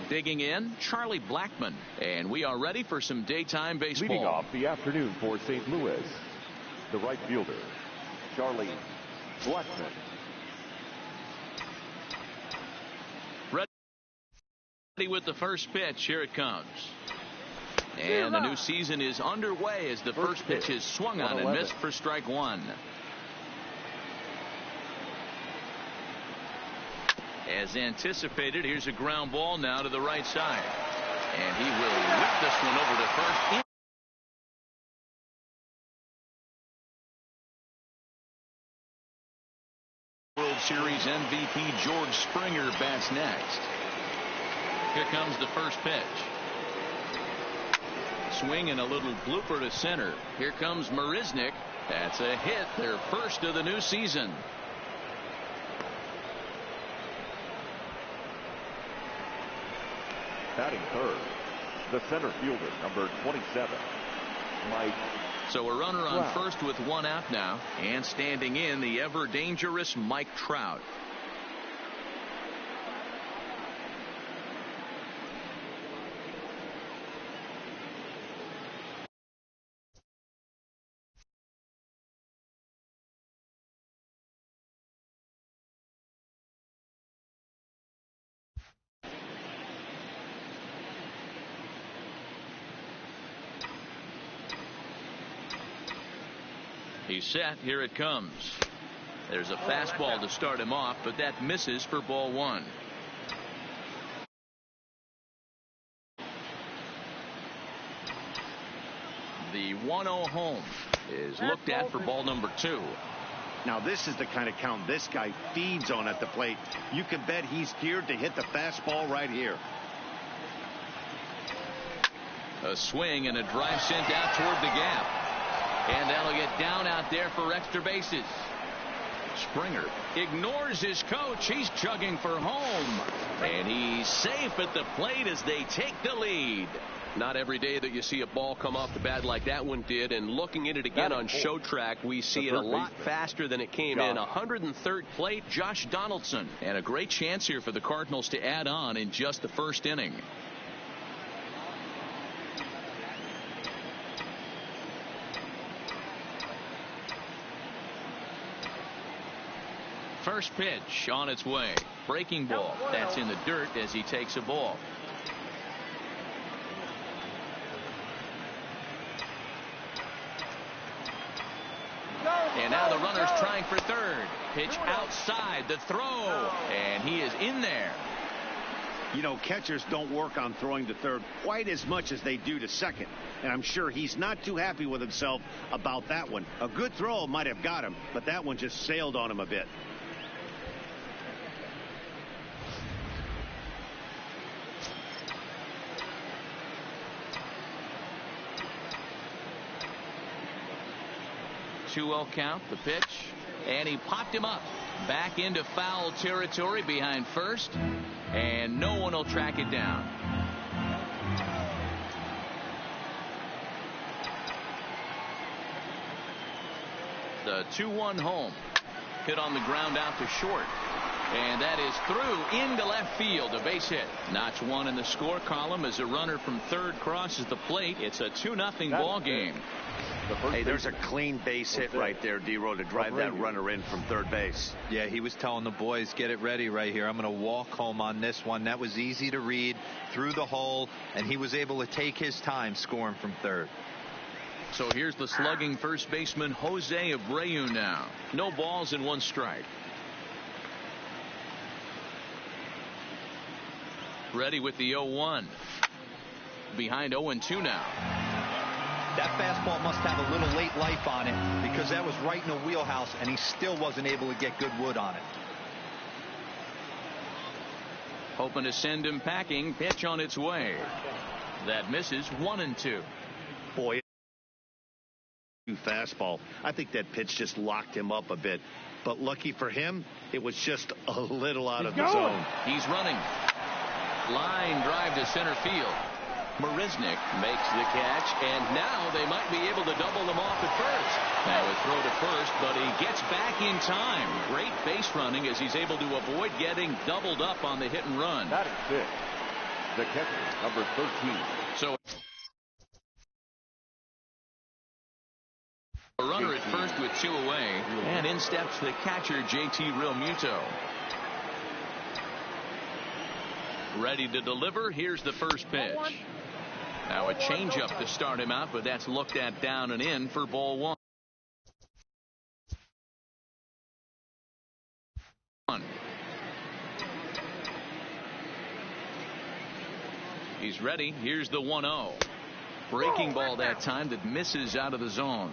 Digging in, Charlie Blackmon. And we are ready for some daytime baseball. Leading off the afternoon for St. Louis, the right fielder, Charlie Blackmon. Ready with the first pitch. Here it comes. And the new season is underway as the first pitch is swung on and missed for strike one. As anticipated, here's a ground ball now to the right side. And he will whip this one over to first. World Series MVP George Springer bats next. Here comes the first pitch. Swing and a little blooper to center. Here comes Marisnick. That's a hit, their first of the new season. Batting third, the center fielder, number 27, Mike. So a runner on first with one out now, and standing in the ever dangerous Mike Trout. He's set. Here it comes. There's a fastball to start him off, but that misses for ball one. The 1-0 home is looked at for ball number two. Now this is the kind of count this guy feeds on at the plate. You can bet he's geared to hit the fastball right here. A swing and a drive sent out toward the gap. And that'll get down out there for extra bases. Springer ignores his coach. He's chugging for home. And he's safe at the plate as they take the lead. Not every day that you see a ball come off the bat like that one did. And looking at it again on show track, we see it a lot faster than it came in. 103rd plate, Josh Donaldson. And a great chance here for the Cardinals to add on in just the first inning. First pitch on its way. Breaking ball. That's in the dirt as he takes a ball. And now the runner's trying for third. Pitch outside the throw. And he is in there. You know, catchers don't work on throwing to third quite as much as they do to second. And I'm sure he's not too happy with himself about that one. A good throw might have got him, but that one just sailed on him a bit. Two-0 count, the pitch, and he popped him up back into foul territory behind first, and no one will track it down. The 2-1 home hit on the ground out to short, and that is through into left field, a base hit. Notch one in the score column as a runner from third crosses the plate. It's a 2-0 ball game. Hey, there's a clean base hit right there, D-Row, to drive that runner in from third base. Yeah, he was telling the boys, get it ready right here. I'm going to walk home on this one. That was easy to read through the hole, and he was able to take his time scoring from third. So here's the slugging first baseman Jose Abreu now. No balls and one strike. Ready with the 0-1. Behind 0-2 now. That fastball must have a little late life on it because that was right in the wheelhouse, and he still wasn't able to get good wood on it. Hoping to send him packing. Pitch on its way. That misses. 1-2. Boy, fastball. I think that pitch just locked him up a bit. But lucky for him, it was just a little out of the zone. He's running. Line drive to center field. Marisnick makes the catch, and now they might be able to double them off at first. Now a throw to first, but he gets back in time. Great base running as he's able to avoid getting doubled up on the hit and run. That is it. The catcher, number 13. So a runner at first with 2 away, and in steps the catcher, JT Realmuto. Ready to deliver. Here's the first pitch. Now a changeup to start him out, but that's looked at down and in for ball 1. He's ready. Here's the 1-0. Breaking ball that time that misses out of the zone.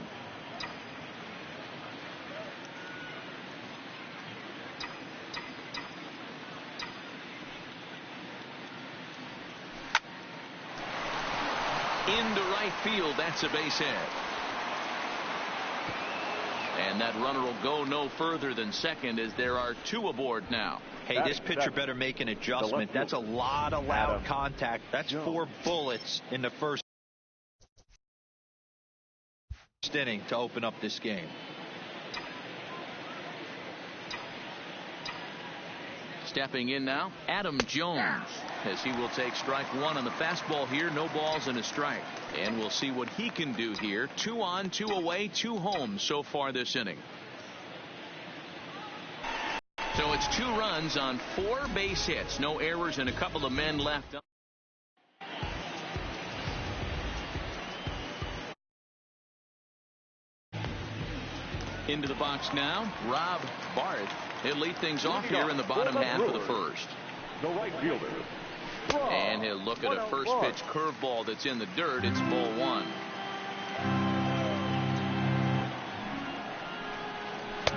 Into right field. That's a base hit. And that runner will go no further than second as there are 2 aboard now. Hey, this pitcher better make an adjustment. That's a lot of loud contact. That's 4 bullets in the first inning to open up this game. Stepping in now, Adam Jones, as he will take strike 1 on the fastball here. No balls and a strike. And we'll see what he can do here. 2 on, 2 away, 2 home so far this inning. So it's 2 runs on 4 base hits. No errors and a couple of men left. Into the box now, Rob Barth. He'll lead things off here in the bottom half of the first. The right fielder. And he'll look at a first pitch curveball that's in the dirt. It's ball 1.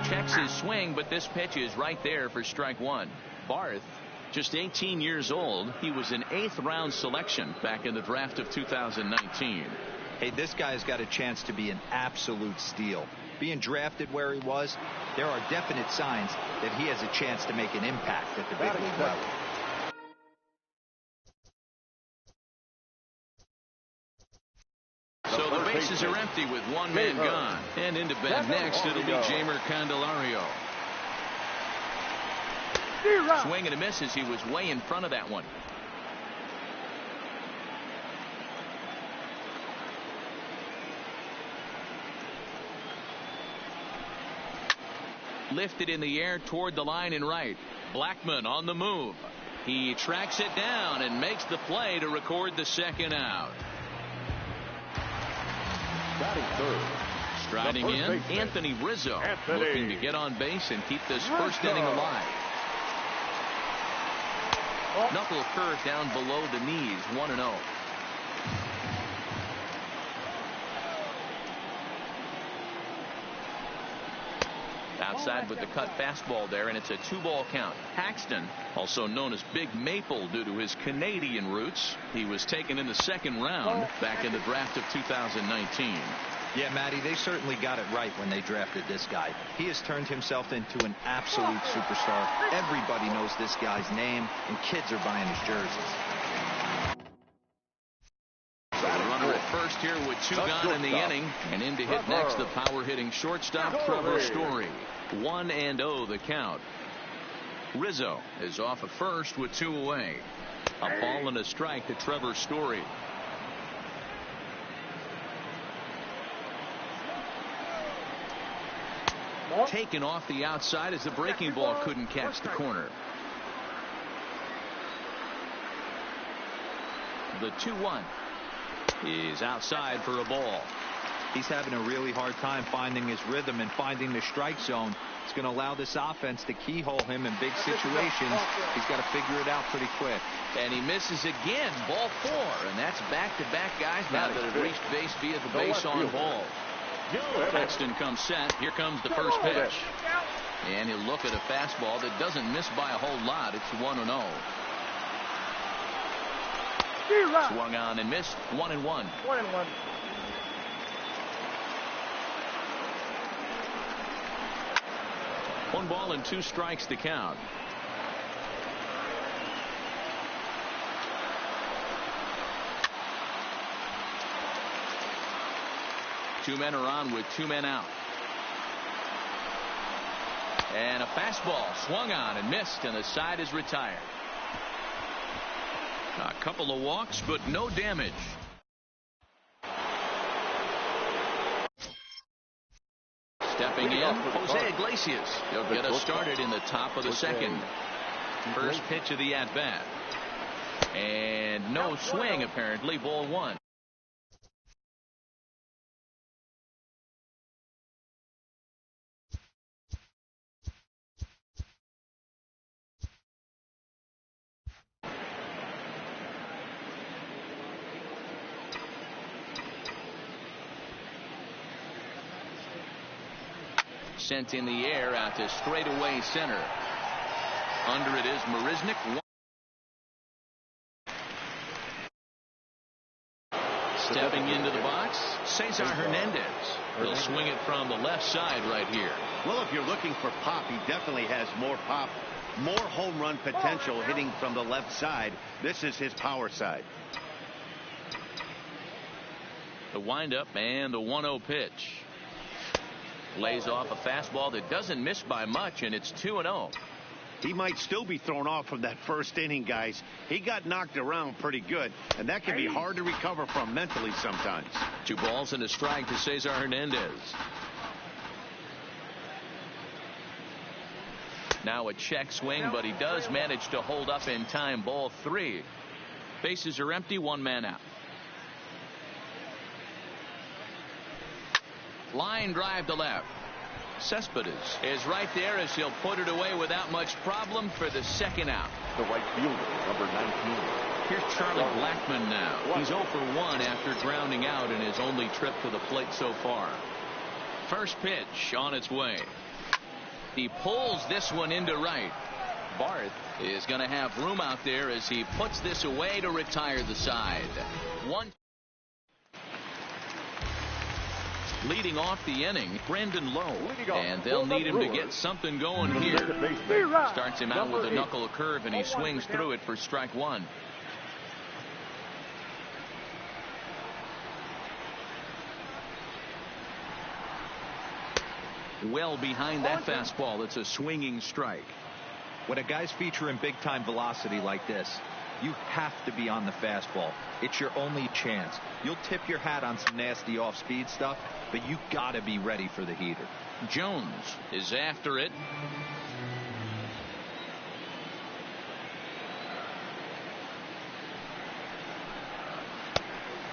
Checks his swing, but this pitch is right there for strike 1. Barth, just 18 years old. He was an 8th round selection back in the draft of 2019. Hey, this guy's got a chance to be an absolute steal. Being drafted where he was, there are definite signs that he has a chance to make an impact at the big league level. So the bases are empty with 1 man gone. And into bat next, it'll be Jamer Candelario. Swing and a miss as he was way in front of that one. Lifted in the air toward the line and right. Blackmon on the move. He tracks it down and makes the play to record the second out. Striding in, Anthony Rizzo, looking to get on base and keep this first inning alive. Knuckle curve down below the knees, 1-0. Outside with the cut fastball there, and it's a 2-ball count. Paxton, also known as Big Maple due to his Canadian roots. He was taken in the 2nd round back in the draft of 2019. Yeah, Matty, they certainly got it right when they drafted this guy. He has turned himself into an absolute superstar. Everybody knows this guy's name, and kids are buying his jerseys. So the runner at first here with 2 gone in the inning, and in to hit next the power-hitting shortstop Trevor Story. 1-0 the count. Rizzo is off at first with 2 away. A ball and a strike to Trevor Story. Taken off the outside as the breaking ball couldn't catch the corner. The 2-1 is outside for a ball. He's having a really hard time finding his rhythm and finding the strike zone. It's going to allow this offense to keyhole him in big situations. He's got to figure it out pretty quick. And he misses again. Ball 4. And that's back-to-back guys now that have reached base via the base on ball. Paxton comes set. Here comes the first pitch. And he'll look at a fastball that doesn't miss by a whole lot. It's 1-0. Swung on and missed. 1-1. 1-1. One ball and 2 strikes to count. Two men are on with 2 men out. And a fastball swung on and missed, and the side is retired. A couple of walks, but no damage. Stepping in, Jose Iglesias. He'll get us started in the top of the second. First pitch of the at-bat. And no swing, apparently. Ball one. Sent in the air out to straightaway center. Under it is Marisnik. Stepping into the box, Cesar Hernandez. He'll swing it from the left side right here. Well, if you're looking for pop, he definitely has more pop, more home run potential hitting from the left side. This is his power side. The windup and the 1-0 pitch. Lays off a fastball that doesn't miss by much, and it's 2-0. He might still be thrown off from that first inning, guys. He got knocked around pretty good, and that can be hard to recover from mentally sometimes. 2 balls and a strike to Cesar Hernandez. Now a check swing, but he does manage to hold up in time. Ball 3. Bases are empty, 1 man out. Line drive to left. Cespedes is right there as he'll put it away without much problem for the second out. The right fielder, number 19. Here's Charlie Blackmon now. He's 0 for 1 after grounding out in his only trip to the plate so far. First pitch on its way. He pulls this one into right. Barth is going to have room out there as he puts this away to retire the side. 1. Leading off the inning, Brandon Lowe, and they'll need him to get something going here. Starts him out with a knuckle curve, and he swings through it for strike 1. Well behind that fastball, it's a swinging strike. When a guy's featuring big-time velocity like this, you have to be on the fastball. It's your only chance. You'll tip your hat on some nasty off-speed stuff, but you gotta be ready for the heater. Jones is after it.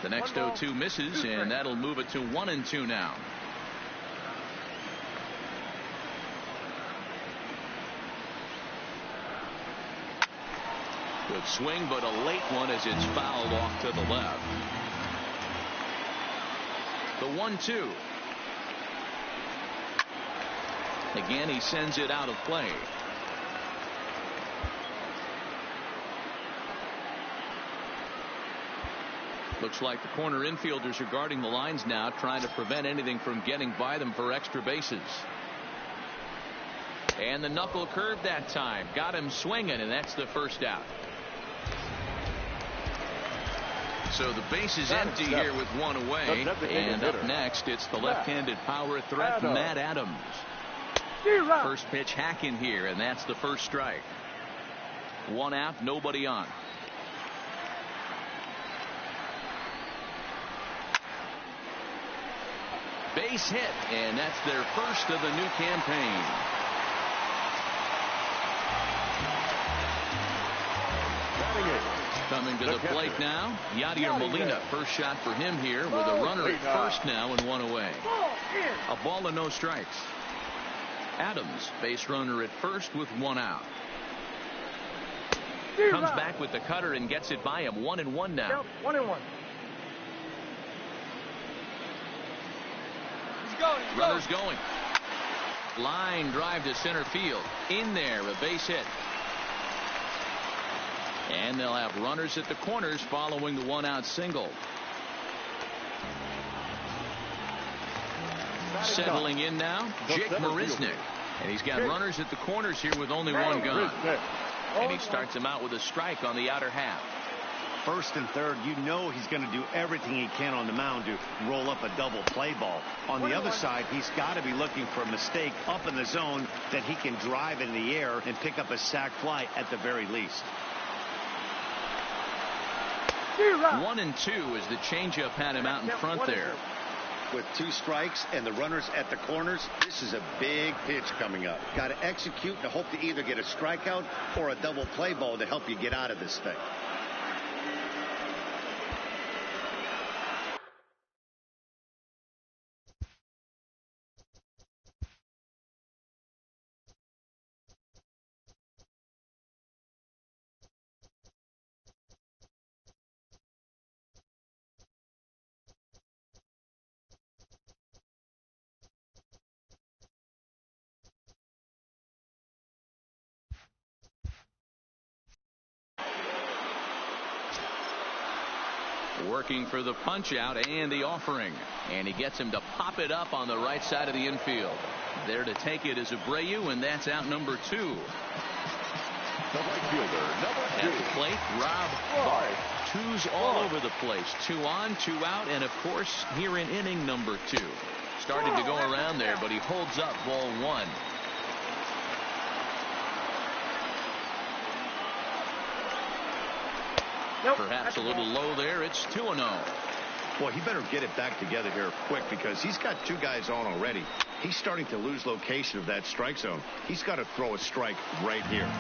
The next 0-2 misses, and that'll move it to 1-2 now. Good swing, but a late one as it's fouled off to the left. The 1-2. Again, he sends it out of play. Looks like the corner infielders are guarding the lines now, trying to prevent anything from getting by them for extra bases. And the knuckle curve that time got him swinging, and that's the first out. So the base is empty here with 1 away. And up next, it's the left-handed power threat, Matt Adams. First pitch hacking here, and that's the first strike. 1 out, nobody on. Base hit, and that's their first of the new campaign. Coming to the plate now, Yadier Molina. First shot for him here with a runner at first now and 1 away. A ball and no strikes. Adams, base runner at first with 1 out. Comes back with the cutter and gets it by him. 1-1 now. 1-1. Runners going. Line drive to center field. In there, a base hit. And they'll have runners at the corners following the 1-out single. Settling in now, Jake Marisnik. And he's got runners at the corners here with only 1 gone. And he starts him out with a strike on the outer half. First and third, you know he's going to do everything he can on the mound to roll up a double play ball. On the other side, he's got to be looking for a mistake up in the zone that he can drive in the air and pick up a sac fly at the very least. 1-2 as the changeup had him out in front there. With 2 strikes and the runners at the corners, this is a big pitch coming up. Got to execute and hope to either get a strikeout or a double play ball to help you get out of this thing. Working for the punch out and the offering, and he gets him to pop it up on the right side of the infield. There to take it is Abreu, and that's out number 2. The right fielder, number 2. At the plate, Rob Bart. 2's all over the place. 2 on, 2 out, and of course here in inning number 2. Started to go around there, but he holds up ball 1. Perhaps a little low there. It's 2-0. Well, he better get it back together here quick because he's got 2 guys on already. He's starting to lose location of that strike zone. He's got to throw a strike right here.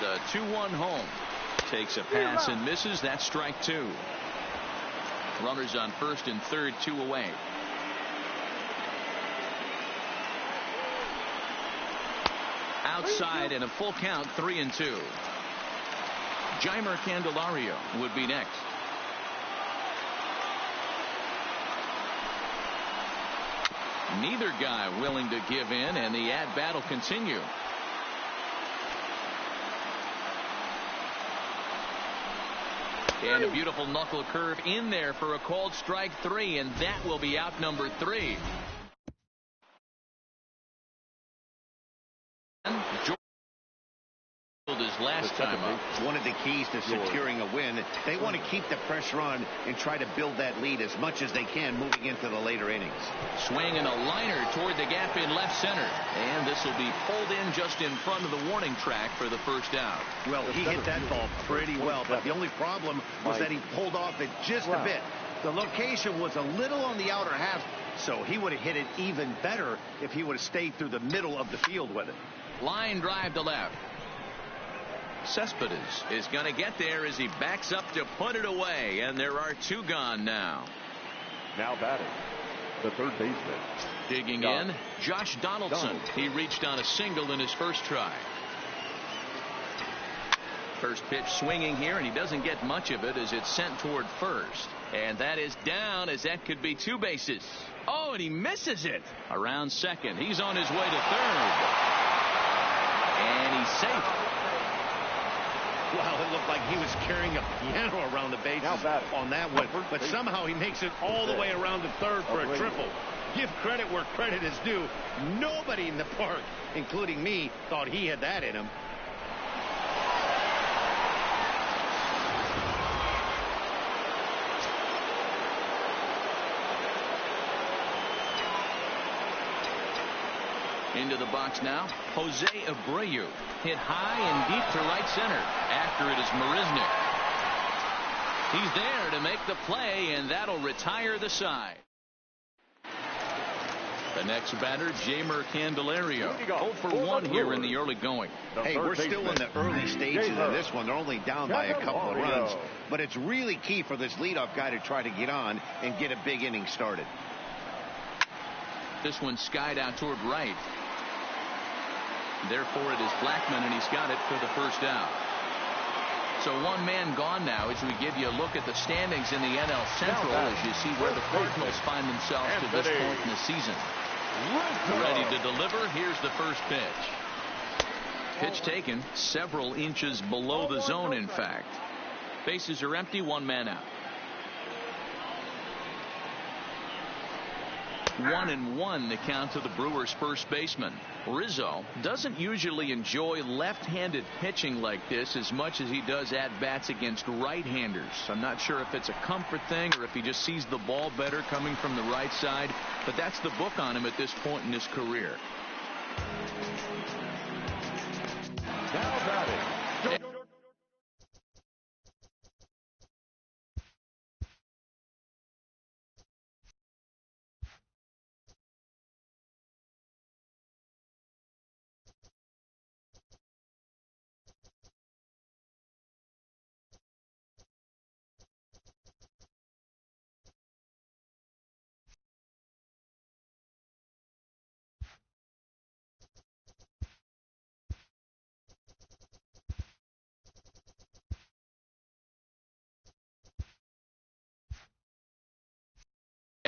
The 2-1 home. Takes a pass and misses. That's strike 2. Runners on first and third, 2 away. Outside and a full count, 3-2. Jeimer Candelario would be next. Neither guy willing to give in, and the at-bat will continue. And a beautiful knuckle curve in there for a called strike 3, and that will be out number 3. His last time up. One of the keys to securing a win. They want to keep the pressure on and try to build that lead as much as they can moving into the later innings. Swing and a liner toward the gap in left center, and this will be pulled in just in front of the warning track for the first out. Well, he hit that ball pretty well, but the only problem was that he pulled off it just a bit. The location was a little on the outer half, so he would have hit it even better if he would have stayed through the middle of the field with it. Line drive to left. Cespedes is going to get there as he backs up to put it away, and there are 2 gone now. Now batting, the third baseman. Digging in, Josh Donaldson. He reached on a single in his first try. First pitch swinging here, and he doesn't get much of it as it's sent toward first. And that is down, as that could be 2 bases. Oh, and he misses it. Around second. He's on his way to third. And he's safe. Wow, it looked like he was carrying a piano around the bases on that one. But somehow he makes it all the way around to third for a triple. Give credit where credit is due. Nobody in the park, including me, thought he had that in him. Into the box now, Jose Abreu. Hit high and deep to right center. After it is Marisnick. He's there to make the play, and that'll retire the side. The next batter, Jeimer Candelario. 0 for 1 here in the early going. Hey, we're still in the early stages of this one. They're only down by a couple of runs. But it's really key for this leadoff guy to try to get on and get a big inning started. This one skied out toward right. Therefore, it is Blackman, and he's got it for the first out. So 1 man gone now as we give you a look at the standings in the NL Central as you see where the Cardinals find themselves to this point in the season. Ready to deliver. Here's the first pitch. Pitch taken several inches below the zone, in fact. Bases are empty, 1 man out. 1-1 the count to the Brewers' first baseman. Rizzo doesn't usually enjoy left-handed pitching like this as much as he does at-bats against right-handers. I'm not sure if it's a comfort thing or if he just sees the ball better coming from the right side, but that's the book on him at this point in his career. Now batting,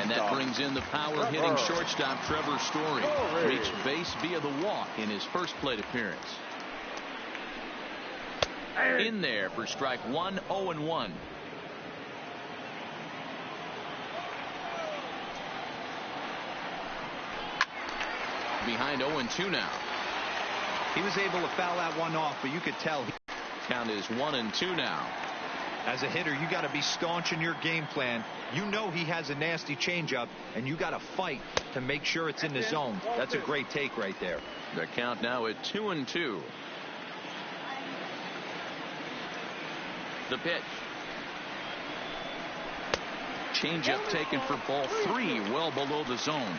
And that brings in the power-hitting shortstop Trevor Story. Reached base via the walk in his first plate appearance. In there for strike one, 0-1. Behind 0-2 now. He was able to foul that one off, but you could tell. Count is 1-2 now. As a hitter, you got to be staunch in your game plan. You know he has a nasty changeup, and you got to fight to make sure it's in the zone. That's a great take right there. The count now at 2-2. The pitch. Changeup taken for ball 3, well below the zone.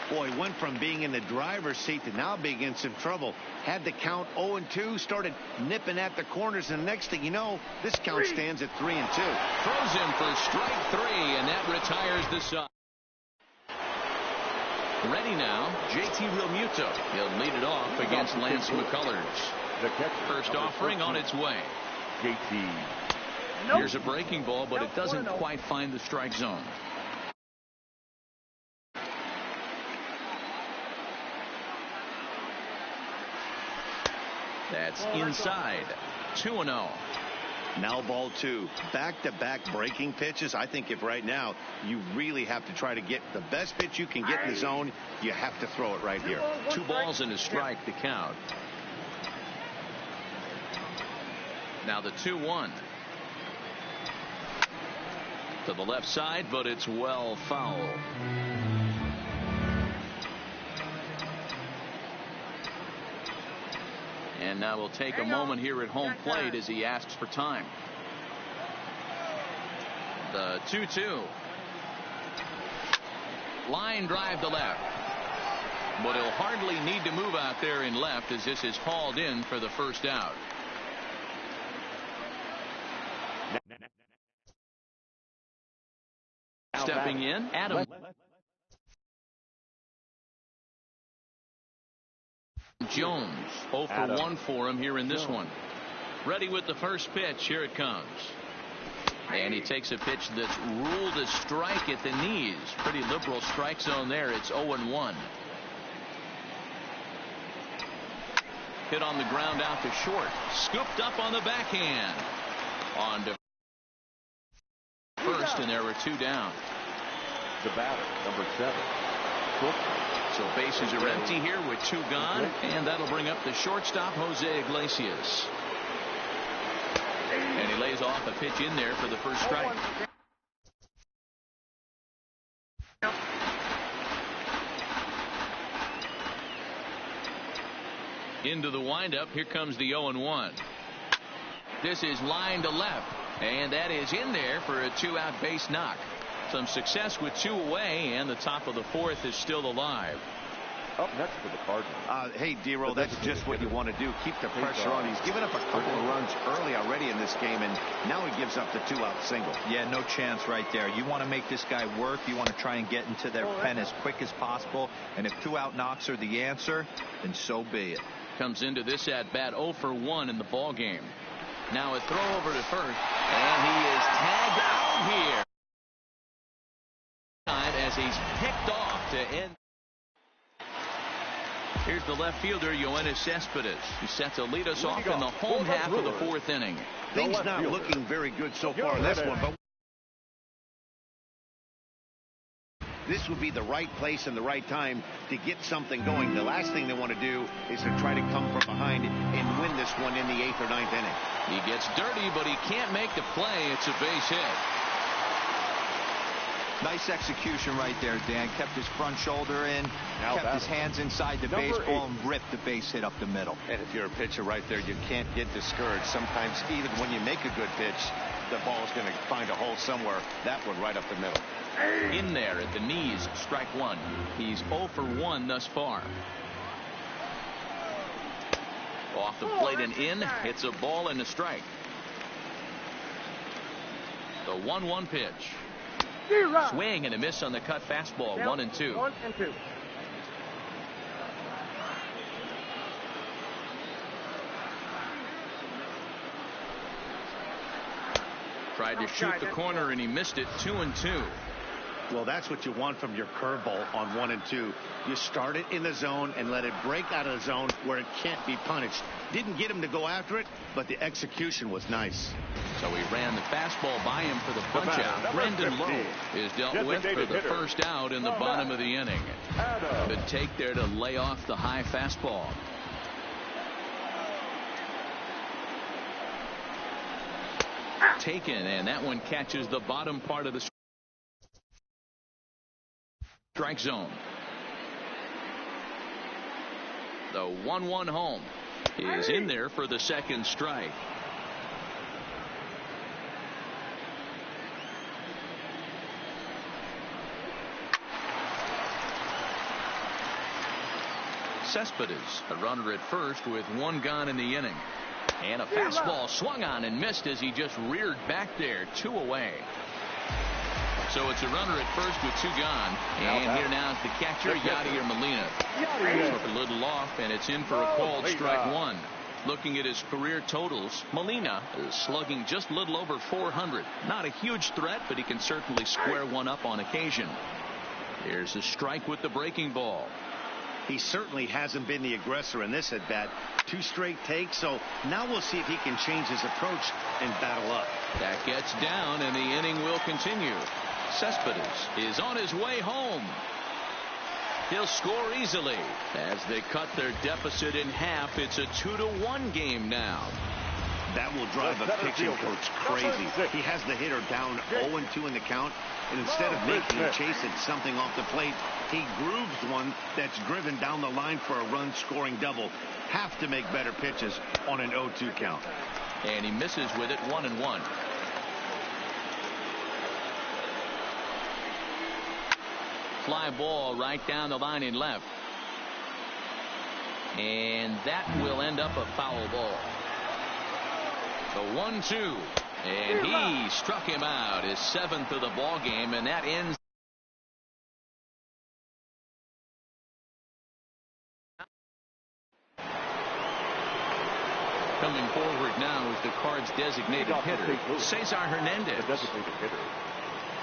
Boy, went from being in the driver's seat to now being in some trouble. Had the count 0-2, started nipping at the corners, and the next thing you know, this count stands at 3-2. Throws him for strike 3, and that retires the side. Ready now, JT Realmuto. He'll lead it off against Lance McCullers. The catcher, First offering on its way. JT. Here's a breaking ball, but it doesn't quite find the strike zone. That's inside. 2-0. Now ball 2. Back-to-back breaking pitches. I think if right now you really have to try to get the best pitch you can get in the zone, you have to throw it right here. 2 balls and a strike to count. Now the 2-1. To the left side, but it's well foul. And now we'll take a moment here at home plate as he asks for time. The 2-2. Line drive to left. But he'll hardly need to move out there in left as this is hauled in for the first out. Stepping in, Adam Jones. 0 for 1 for him here in this one. Ready with the first pitch. Here it comes. And he takes a pitch that's ruled a strike at the knees. Pretty liberal strike zone there. It's 0-1. Hit on the ground out to short. Scooped up on the backhand. On to first, and there were 2 down. The batter, number 7. So bases are empty here with 2 gone, and that'll bring up the shortstop, Jose Iglesias. And he lays off a pitch in there for the first strike. Into the windup. Here comes the 0-1. This is line to left, and that is in there for a 2-out base knock. Some success with 2 away, and the top of the 4th is still alive. Up next for the Cardinals. Hey, D-Roll, that's just what you want to do. Keep the pressure on. He's given up a couple of runs early already in this game, and now he gives up the 2-out single. Yeah, no chance right there. You want to make this guy work. You want to try and get into their pen as quick as possible. And if 2-out knocks are the answer, then so be it. Comes into this at bat 0 for 1 in the ball game. Now a throw over to first, and he is tagged out here. As he's picked off to end. Here's the left fielder, Yoenis Cespedes, who set to lead us off in the home half of the 4th inning. Things not looking very good so far in this one, but this would be the right place and the right time to get something going. The last thing they want to do is to try to come from behind and win this one in the 8th or 9th inning. He gets dirty, but he can't make the play. It's a base hit. Nice execution right there, Dan. Kept his front shoulder in, kept his hands inside the baseball, and ripped the base hit up the middle. And if you're a pitcher right there, you can't get discouraged. Sometimes even when you make a good pitch, the ball's going to find a hole somewhere. That one right up the middle. In there at the knees, strike 1. He's 0 for 1 thus far. Off the plate and in. It's a ball and a strike. The 1-1 pitch. Swing and a miss on the cut fastball. 1-2. 1-2. Tried to shoot the corner and he missed it. 2-2. Well, that's what you want from your curveball on 1 and 2. You start it in the zone and let it break out of the zone where it can't be punished. Didn't get him to go after it, but the execution was nice. So he ran the fastball by him for the punch out. Brendan Lowe is dealt with for the first out in the bottom of the inning. Good take there to lay off the high fastball. Taken, and that one catches the bottom part of the strike zone. The 1-1 home is in there for the second strike. Cespedes, a runner at first with 1 gone in the inning. And a fastball swung on and missed as he just reared back there. 2 away. So it's a runner at first with 2 gone. And here now is the catcher, Yadier Molina. Took a little off, and it's in for a called strike 1. Looking at his career totals, Molina is slugging just a little over 400. Not a huge threat, but he can certainly square one up on occasion. Here's a strike with the breaking ball. He certainly hasn't been the aggressor in this at bat. 2 straight takes, so now we'll see if he can change his approach and battle up. That gets down, and the inning will continue. Cespedes is on his way home. He'll score easily as they cut their deficit in half. It's a 2-1 game now. That will drive a pitching coach crazy. He has the hitter down 0-2 in the count, and instead of making a chase at something off the plate, he grooves one that's driven down the line for a run-scoring double. Have to make better pitches on an 0-2 count. And he misses with it, 1-1. Fly ball right down the line in left. And that will end up a foul ball. The 1-2, and he struck him out, his 7th of the ball game, and that ends. Coming forward now is the Cards' designated hitter, Cesar Hernandez. The designated hitter,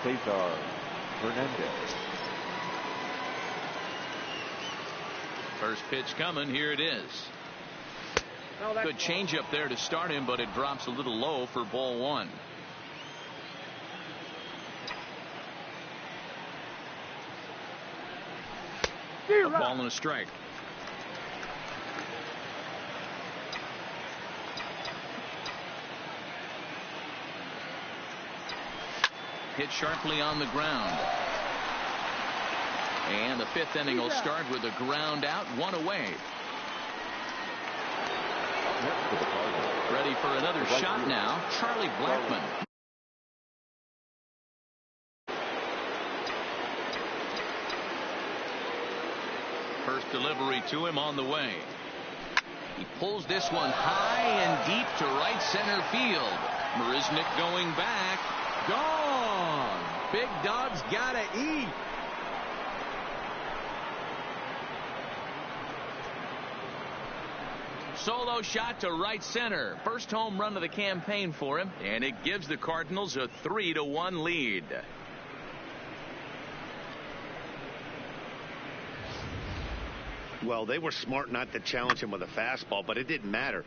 Cesar Hernandez. First pitch coming. Here it is. Good changeup there to start him, but it drops a little low for ball 1. A ball and a strike. Hit sharply on the ground. And the 5th inning will start with a ground out, 1 away. Ready for another shot now, Charlie Blackmon. First delivery to him on the way. He pulls this one high and deep to right center field. Marisnick going back. Gone. Big Dog's gotta eat. Solo shot to right center. First home run of the campaign for him, and it gives the Cardinals a 3-1 lead. Well, they were smart not to challenge him with a fastball, but it didn't matter.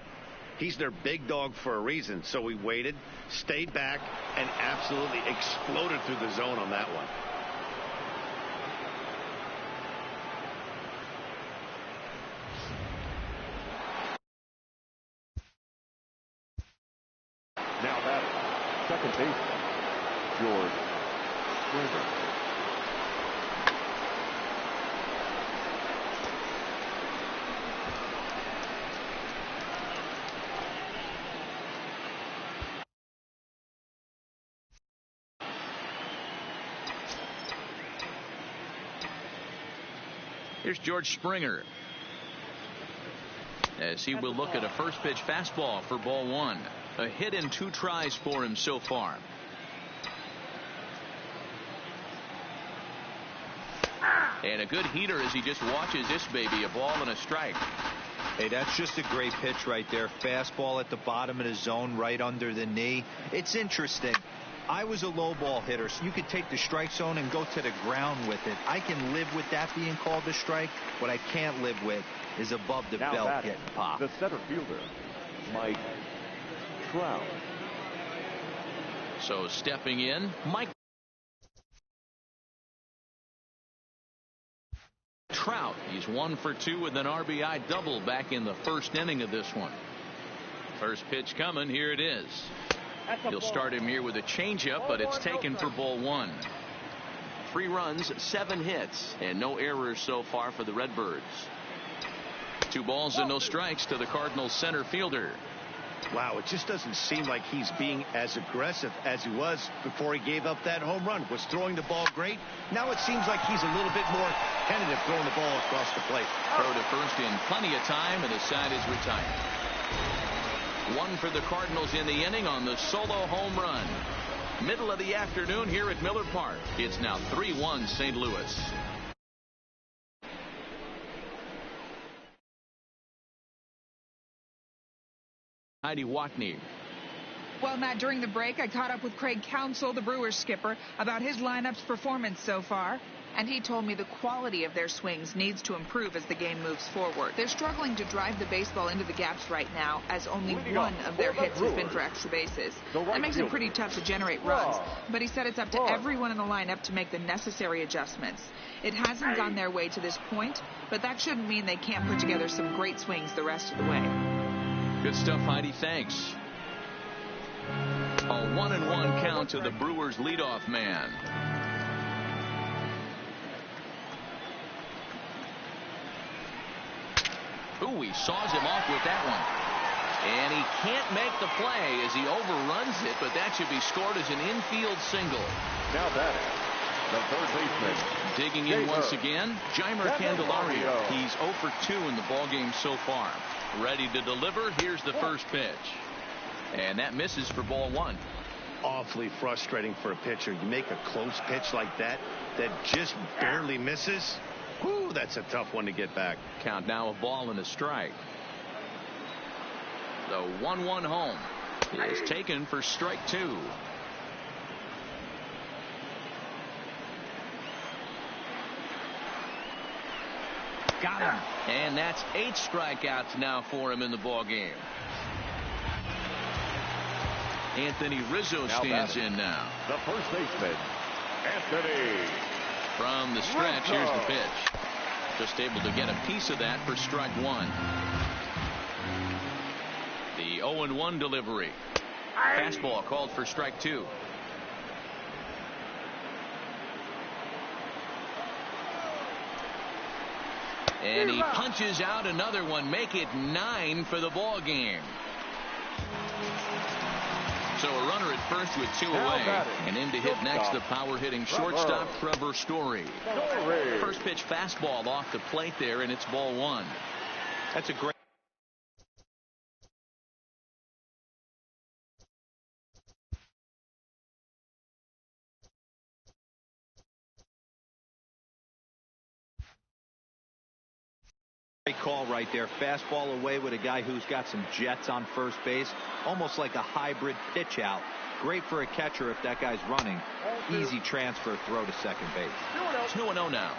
He's their big dog for a reason, so he waited, stayed back, and absolutely exploded through the zone on that one. Now batting, second baseman, George Springer. Here's George Springer, as he will look at a first pitch fastball for ball 1. A hit in 2 tries for him so far. And a good heater as he just watches this baby, a ball and a strike. Hey, that's just a great pitch right there. Fastball at the bottom of the zone, right under the knee. It's interesting. I was a low ball hitter, so you could take the strike zone and go to the ground with it. I can live with that being called a strike. What I can't live with is above the belt getting popped. The center fielder, Mike Trout. So stepping in, Mike Trout. He's 1 for 2 with an RBI double back in the first inning of this one. First pitch coming. Here it is. He'll start him here with a changeup, but it's taken for ball 1. 3 runs, 7 hits, and no errors so far for the Redbirds. 2 balls and no strikes to the Cardinals center fielder. Wow, it just doesn't seem like he's being as aggressive as he was before he gave up that home run. Was throwing the ball great. Now it seems like he's a little bit more tentative throwing the ball across the plate. Throw to first in plenty of time, and the side is retired. 1 for the Cardinals in the inning on the solo home run. Middle of the afternoon here at Miller Park. It's now 3-1 St. Louis. Heidi Watney. Well, Matt, during the break, I caught up with Craig Counsell, the Brewers skipper, about his lineup's performance so far. And he told me the quality of their swings needs to improve as the game moves forward. They're struggling to drive the baseball into the gaps right now, as only one of their hits has been for extra bases. That makes it pretty tough to generate runs. But he said it's up to everyone in the lineup to make the necessary adjustments. It hasn't gone their way to this point, but that shouldn't mean they can't put together some great swings the rest of the way. Good stuff, Heidi. Thanks. A 1-1 count to the Brewers leadoff man. Ooh, he saws him off with that one. And he can't make the play as he overruns it, but that should be scored as an infield single. Now batting, the third baseman. Digging in once again, Jeimer Candelario. He's 0 for 2 in the ballgame so far. Ready to deliver. Here's the first pitch. And that misses for ball 1. Awfully frustrating for a pitcher. You make a close pitch like that just barely misses. Whew, that's a tough one to get back. Count now, a ball and a strike. The 1-1 home is taken for strike 2. Got him. And that's 8 strikeouts now for him in the ball game. Anthony Rizzo stands in now. The first baseman, Anthony. From the stretch, here's the pitch. Just able to get a piece of that for strike 1. The 0-1 delivery. Fastball called for strike 2. And he punches out another one. Make it 9 for the ball game. So a runner at first with 2 away. And in to hit next, the power-hitting shortstop, Trevor Story. First pitch fastball off the plate there, and it's ball 1. That's a great. Great call right there. Fastball away with a guy who's got some jets on first base. Almost like a hybrid pitch out. Great for a catcher if that guy's running. Easy transfer throw to second base. It's 2-0 now.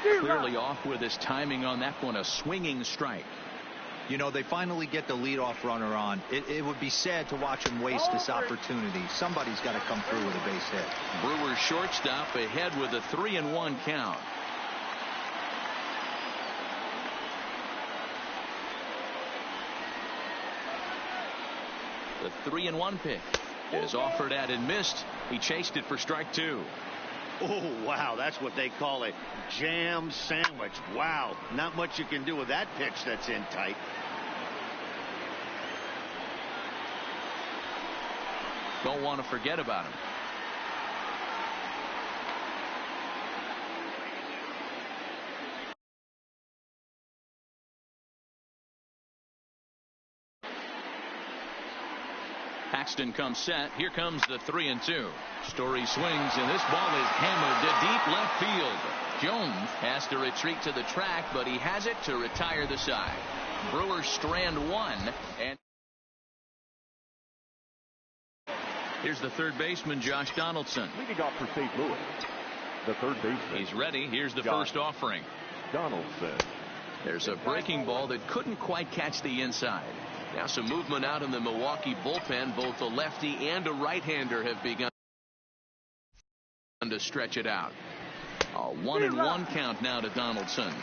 Clearly off with his timing on that one. A swinging strike. You know, they finally get the leadoff runner on. It would be sad to watch him waste this opportunity. Somebody's got to come through with a base hit. Brewers shortstop ahead with a 3-1 count. The 3-1 pitch is offered at and missed. He chased it for strike 2. Oh, wow. That's what they call a jam sandwich. Wow. Not much you can do with that pitch that's in tight. Don't want to forget about him. Paxton comes set. Here comes the 3-2. Story swings, and this ball is hammered to deep left field. Jones has to retreat to the track, but he has it to retire the side. Brewers strand 1 and Here's the third baseman, Josh Donaldson. Leading off for St. Louis, the third baseman. He's ready. Here's the Josh first offering. Donaldson. There's a breaking ball that couldn't quite catch the inside. Now some movement out in the Milwaukee bullpen. Both a lefty and a right-hander have begun to stretch it out. A 1-1 count now to Donaldson.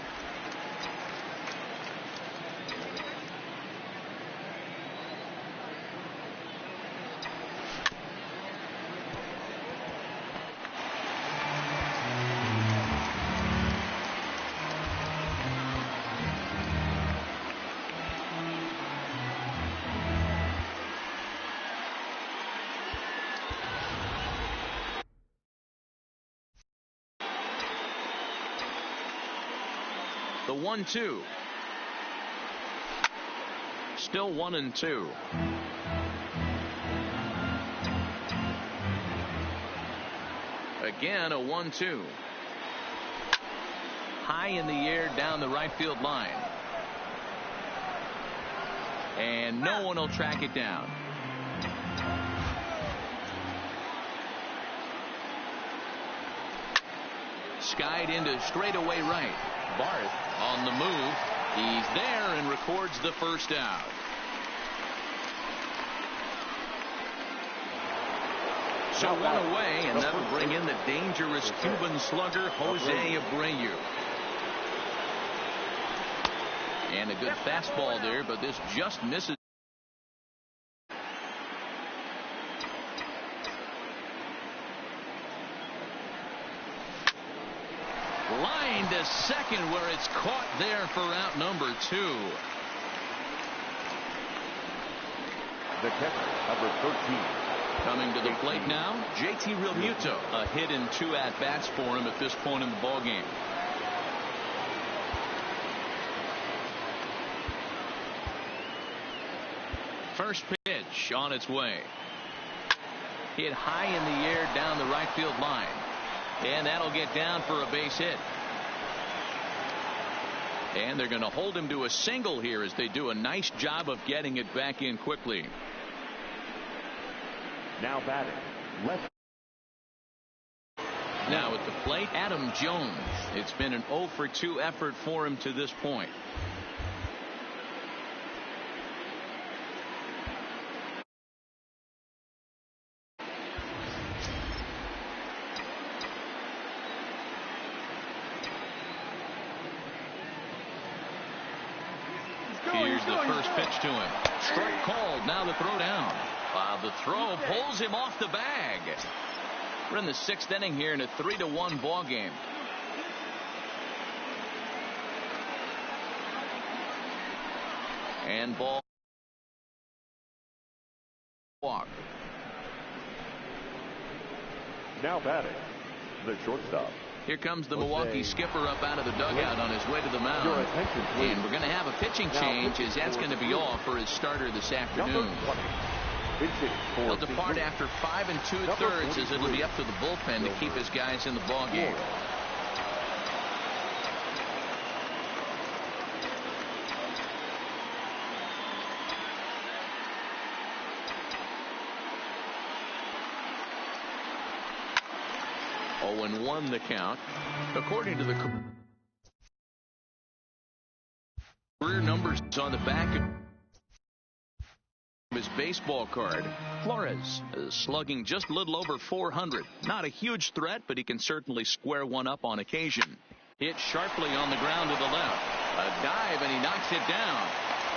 The 1-2. Still 1-2. Again a 1-2. High in the air down the right field line. And no one will track it down. Skied into straightaway right. Barth on the move. He's there and records the first out. So one away, and that'll bring in the dangerous Cuban slugger Jose Abreu. And a good fastball there, but this just misses. Line to second, where it's caught there for out number 2. The catcher, number 13. Coming to the plate now, JT Realmuto. A hit and 2 at-bats for him at this point in the ballgame. First pitch on its way. Hit high in the air down the right field line. And that'll get down for a base hit. And they're going to hold him to a single here as they do a nice job of getting it back in quickly. Now batting, left. Now at the plate, Adam Jones. It's been an 0 for 2 effort for him to this point. Here's the first pitch to him. Strike called. Now the throw down. The throw pulls him off the bag. We're in the 6th inning here in a 3-1 ball game. And ball walk. Now batting, the shortstop. Here comes the Milwaukee skipper up out of the dugout on his way to the mound. And we're going to have a pitching change, as that's going to be all for his starter this afternoon. He'll depart after 5 2/3, as it'll be up to the bullpen to keep his guys in the ballgame. And 1 the count. According to the career numbers on the back of his baseball card, Flores is slugging just a little over 400. Not a huge threat, but he can certainly square one up on occasion. Hit sharply on the ground to the left. A dive, and he knocks it down.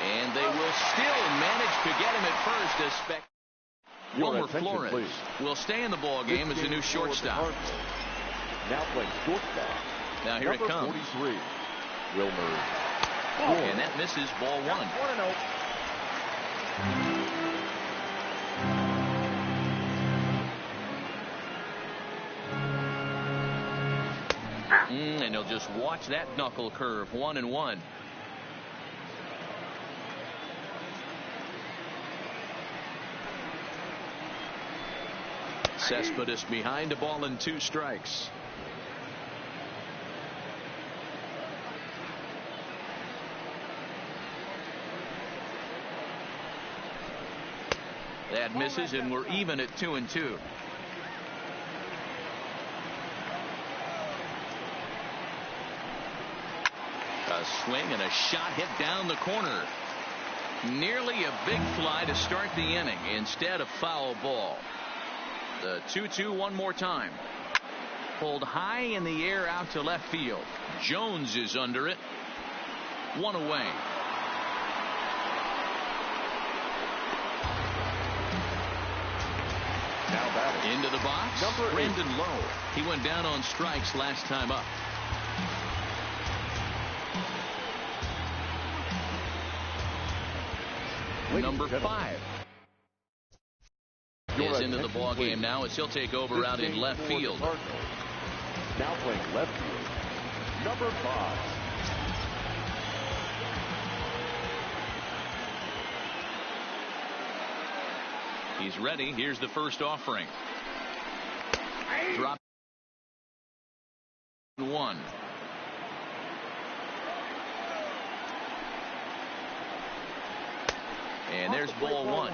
And they will still manage to get him at first. Wilmer Flores will stay in the ball game as the new shortstop. Now playing shortstop. Now here it comes. 43, Wilmer. And that misses, ball 1. And he'll just watch that knuckle curve. 1-1. Cespedes behind, a ball and 2 strikes. That misses, and we're even at 2-2. A swing and a shot hit down the corner. Nearly a big fly to start the inning. Instead, a foul ball. The 2-2 one more time. Pulled high in the air out to left field. Jones is under it. One away. Now batting. Into the box. Number 8. Brandon Lowe. He went down on strikes last time up. Number 5 is into the ball game now as he'll take over out in left field. Now playing left field, number 5. He's ready. Here's the first offering. Drop 1. And there's ball 1.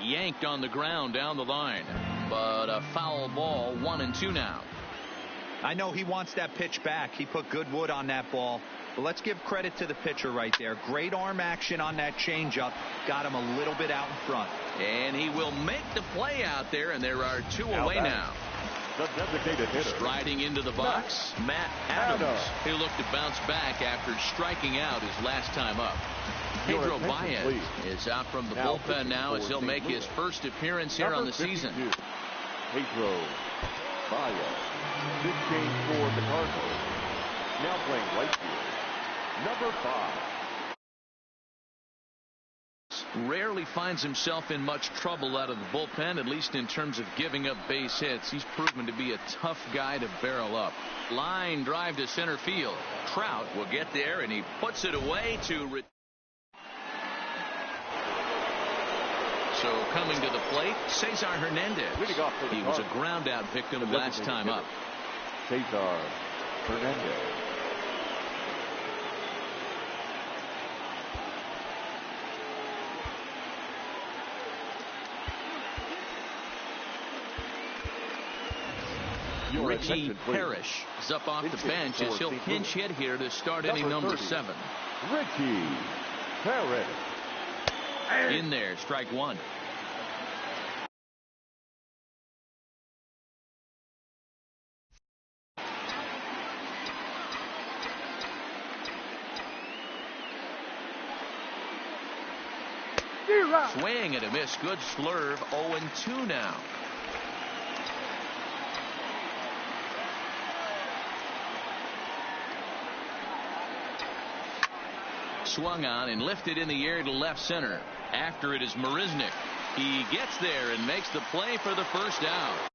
Yanked on the ground down the line, but a foul ball. 1-2 now. I know he wants that pitch back. He put good wood on that ball. But let's give credit to the pitcher right there. Great arm action on that changeup. Got him a little bit out in front. And he will make the play out there, and there are 2 away now. The designated hitter. Striding into the box, Matt Adams. He looked to bounce back after striking out his last time up. Pedro Baez is out from the bullpen now as he'll make his first appearance here on the season. Pedro Baez. Big change for the Cardinals. Now playing right field, number 5. Rarely finds himself in much trouble out of the bullpen, at least in terms of giving up base hits. He's proven to be a tough guy to barrel up. Line drive to center field. Trout will get there, and he puts it away to. So coming to the plate, Cesar Hernandez. He was a ground out victim last time up. Cesar Hernandez. Ricky Parrish is up off the bench as he'll pinch hit here to start inning number 7. Ricky Parrish. In there, strike 1. Swing and a miss. Good slurve. 0-2 now. Swung on and lifted in the air to left center. After it is Marisnick. He gets there and makes the play for the first out.